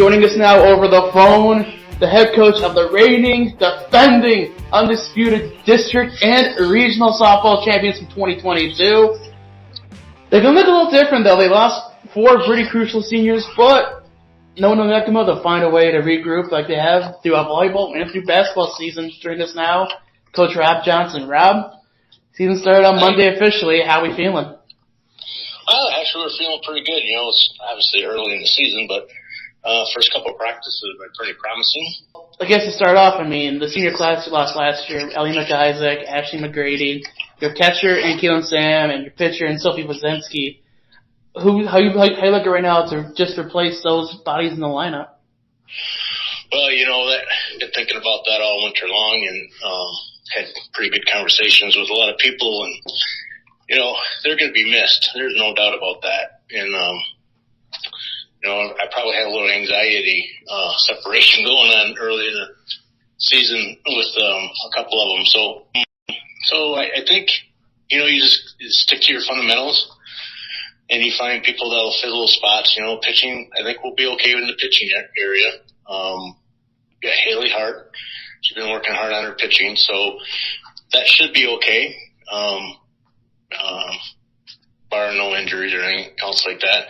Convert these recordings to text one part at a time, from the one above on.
Joining us now over the phone, the head coach of the reigning, defending, undisputed district and regional softball champions from 2022. They're going to look a little different, though. They lost 4 pretty crucial seniors, but no Onekama, they'll find a way to regroup like they have throughout volleyball and through basketball season. Joining us now, Coach Rob Johnson. Rob, season started on Monday officially. How are we feeling? Well, actually, we're feeling pretty good. You know, it's obviously early in the season, but first couple of practices have been pretty promising. I guess to start off, I mean, the senior class you lost last year, Ellie McIsaac, Ashley McGrady, your catcher and Keelan Sam, and your pitcher and Sophie Wazensky. How you looking right now to just replace those bodies in the lineup? Well, you know, I've been thinking about that all winter long and had pretty good conversations with a lot of people, and you know, they're going to be missed. There's no doubt about that. And you know, I probably had a little anxiety separation going on early in the season with a couple of them. So I think, you know, you just stick to your fundamentals and you find people that'll fill those spots. You know, pitching, I think we'll be okay in the pitching area. Yeah, Haley Hart, she's been working hard on her pitching, so that should be okay. Bar no injuries or anything else like that.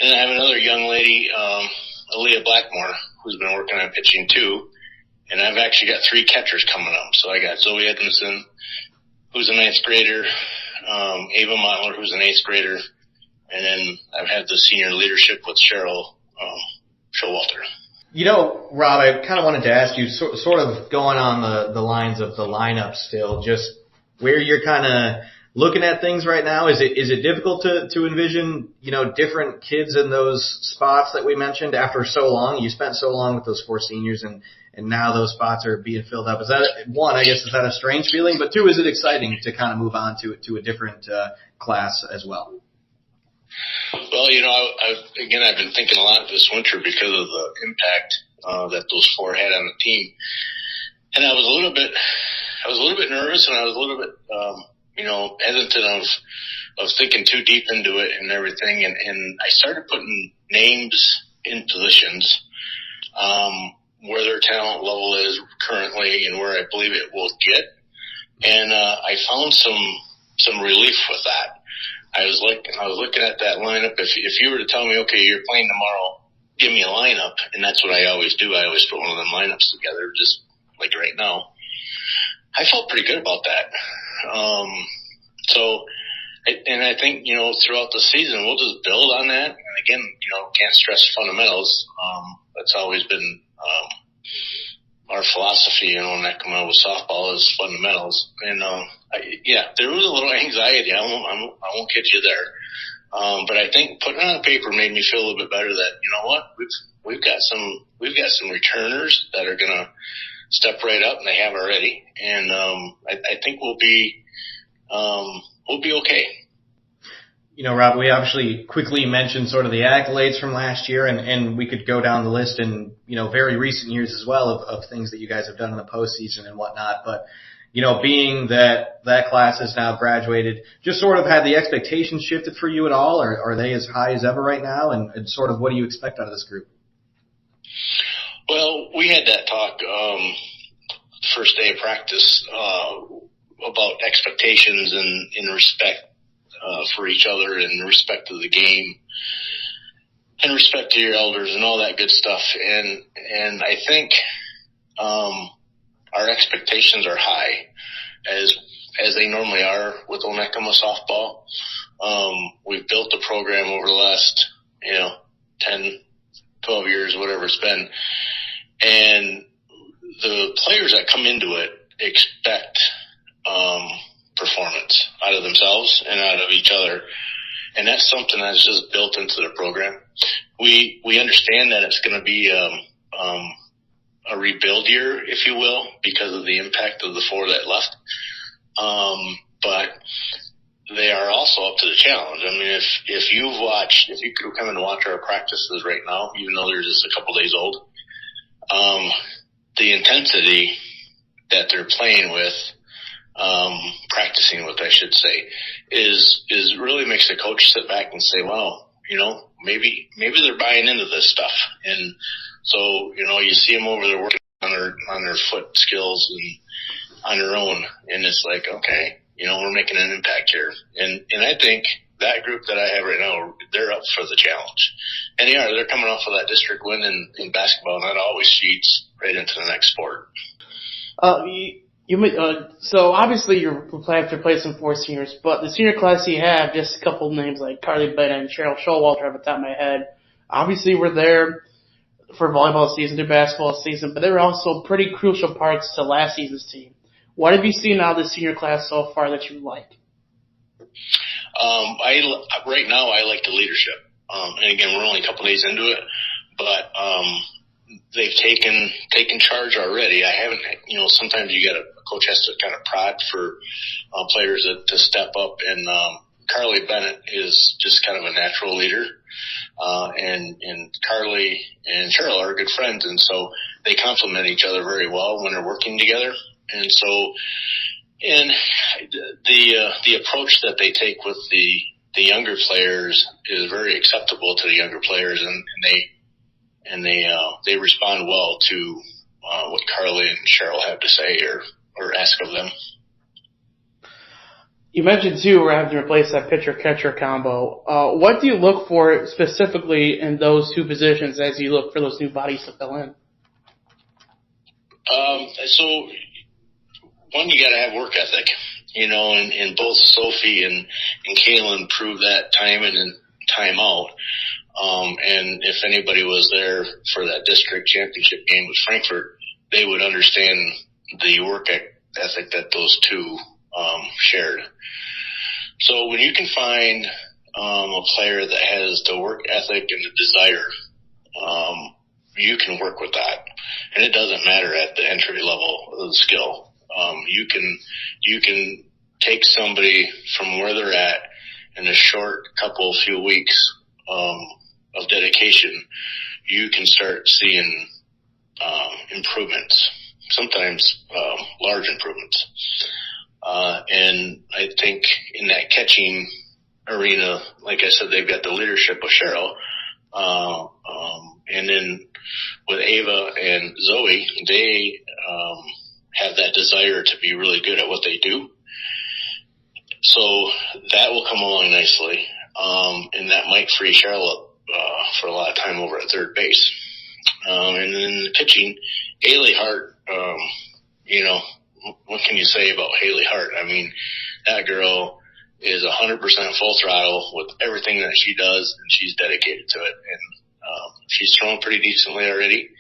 And I have another young lady, Aaliyah Blackmore, who's been working on pitching too. And I've actually got 3 catchers coming up. So I got Zoe Edmondson, who's a 9th grader, Ava Mottler, who's an 8th grader, and then I've had the senior leadership with Cheryl Showalter. You know, Rob, I kind of wanted to ask you, sort of going on the lines of the lineup still, just where you're kind of looking at things right now. Is it difficult to envision, you know, different kids in those spots that we mentioned after so long? You spent so long with those 4 seniors, and now those spots are being filled up. Is that, one, I guess, is that a strange feeling? But 2, is it exciting to kind of move on to a different class as well? Well, you know, I've been thinking a lot this winter because of the impact that those 4 had on the team, and I was a little bit nervous, and I was a little bit, you know, hesitant of thinking too deep into it and everything, and I started putting names in positions where their talent level is currently and where I believe it will get, and I found some relief with that. I was looking at that lineup. If you were to tell me, okay, you're playing tomorrow, give me a lineup, and that's what I always do. I always put one of them lineups together, just like right now. I felt pretty good about that. And I think, you know, throughout the season, we'll just build on that. And again, you know, can't stress fundamentals. That's always been our philosophy, you know, in Onekama with softball is fundamentals. And there was a little anxiety. I won't kid you there. But I think putting it on paper made me feel a little bit better that, you know what, we've got some returners that are gonna step right up, and they have already. And I think we'll be okay. You know, Rob, we obviously quickly mentioned sort of the accolades from last year, and we could go down the list in, you know, very recent years as well of things that you guys have done in the postseason and whatnot. But, you know, being that class has now graduated, just sort of had the expectations shifted for you at all, or are they as high as ever right now? And sort of what do you expect out of this group? Well, we had that talk first day of practice about expectations and in respect for each other and respect to the game and respect to your elders and all that good stuff. And I think our expectations are high as they normally are with Onekama softball. We've built the program over the last, you know, 10, 12 years, whatever it's been. And the players that come into it expect performance out of themselves and out of each other. And that's something that's just built into the program. We understand that it's going to be a rebuild year, if you will, because of the impact of the 4 that left. But they are also up to the challenge. I mean, if you could come and watch our practices right now, even though they're just a couple days old, the intensity that they're playing with, practicing with, I should say, is really makes the coach sit back and say, wow, you know, maybe they're buying into this stuff. And so, you see them over there working on their foot skills and on their own. And it's like, okay, we're making an impact here. And I think that group that I have right now, they're up for the challenge. And they're coming off of that district win in basketball, and that always feeds right into the next sport. So obviously you're planning to play some 4 seniors, but the senior class you have, just a couple of names like Carly Bennett and Cheryl Showalter off the top of my head, obviously were there for volleyball season, their basketball season, but they were also pretty crucial parts to last season's team. What have you seen out of the senior class so far that you like? Right now I like the leadership. And again, we're only a couple days into it, but they've taken charge already. I haven't, sometimes a coach has to kind of prod for players to step up, and Carly Bennett is just kind of a natural leader. And Carly and Cheryl are good friends, and so they complement each other very well when they're working together. And so, and the approach that they take with the younger players is very acceptable to the younger players, and they respond well to what Carly and Cheryl have to say or ask of them. You mentioned, too, we're having to replace that pitcher-catcher combo. What do you look for specifically in those 2 positions as you look for those new bodies to fill in? So, one, you got to have work ethic, and both Sophie and Kaylin proved that time in and time out. And if anybody was there for that district championship game with Frankfurt, they would understand the work ethic that those 2 shared. So when you can find a player that has the work ethic and the desire, you can work with that. And it doesn't matter at the entry level of the skill. You can take somebody from where they're at in a short few weeks of dedication. You can start seeing improvements, sometimes large improvements. And I think in that catching arena, like I said, they've got the leadership of Cheryl. And then with Ava and Zoe, they have that desire to be really good at what they do. So that will come along nicely. And that might free Cheryl up for a lot of time over at third base. And then the pitching, Haley Hart, what can you say about Haley Hart? I mean, that girl is 100% full throttle with everything that she does, and she's dedicated to it. And she's thrown pretty decently already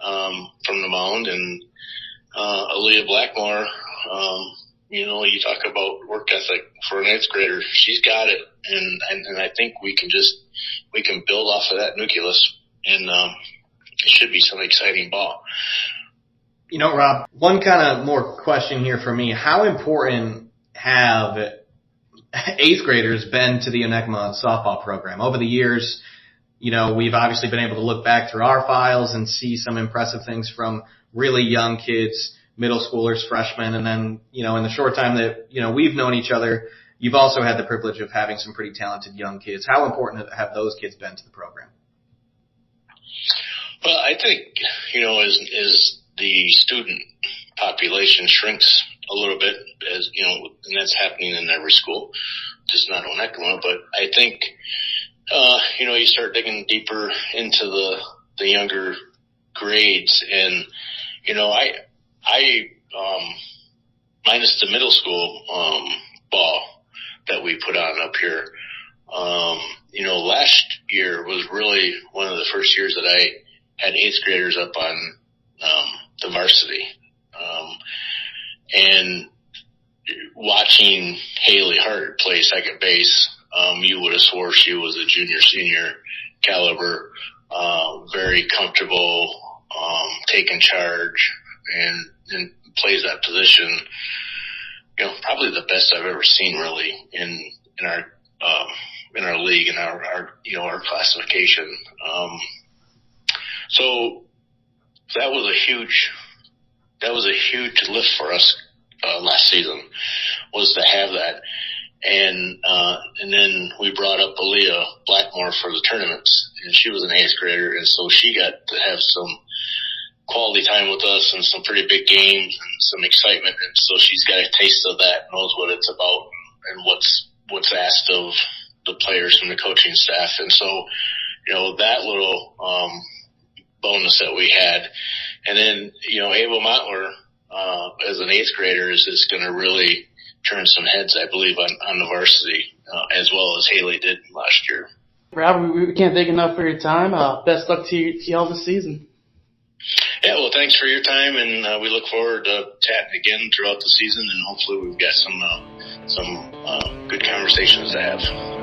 from the mound. And Aaliyah Blackmore, you talk about work ethic for an 8th grader. She's got it, and I think we can build off of that nucleus, and it should be some exciting ball. Rob, one kind of more question here for me. How important have 8th graders been to the Onekama softball program? Over the years, we've obviously been able to look back through our files and see some impressive things from really young kids, middle schoolers, freshmen, and then, in the short time that, we've known each other, you've also had the privilege of having some pretty talented young kids. How important have those kids been to the program? Well, I think, as the student population shrinks a little bit, as and that's happening in every school, just not Onekama, but I think, you start digging deeper into the younger grades, and, I minus the middle school, ball that we put on up here, last year was really one of the first years that I had 8th graders up on, the varsity. And watching Haley Hart play second base, you would have swore she was a junior, senior caliber, very comfortable, taking charge and plays that position, probably the best I've ever seen really in our league, in our classification. So that was a huge lift for us last season, was to have that. And then we brought up Aaliyah Blackmore for the tournaments, and she was an 8th grader, and so she got to have some quality time with us and some pretty big games and some excitement, and so she's got a taste of that, knows what it's about and what's asked of the players from the coaching staff. And so, that little bonus that we had. And then, Ava Mottler, as an 8th grader is going to really turn some heads, I believe, on the varsity, as well as Haley did last year. Rob, we can't thank enough for your time. Best luck to y'all this season. Yeah, well, thanks for your time, and we look forward to chatting again throughout the season, and hopefully we've got some good conversations to have.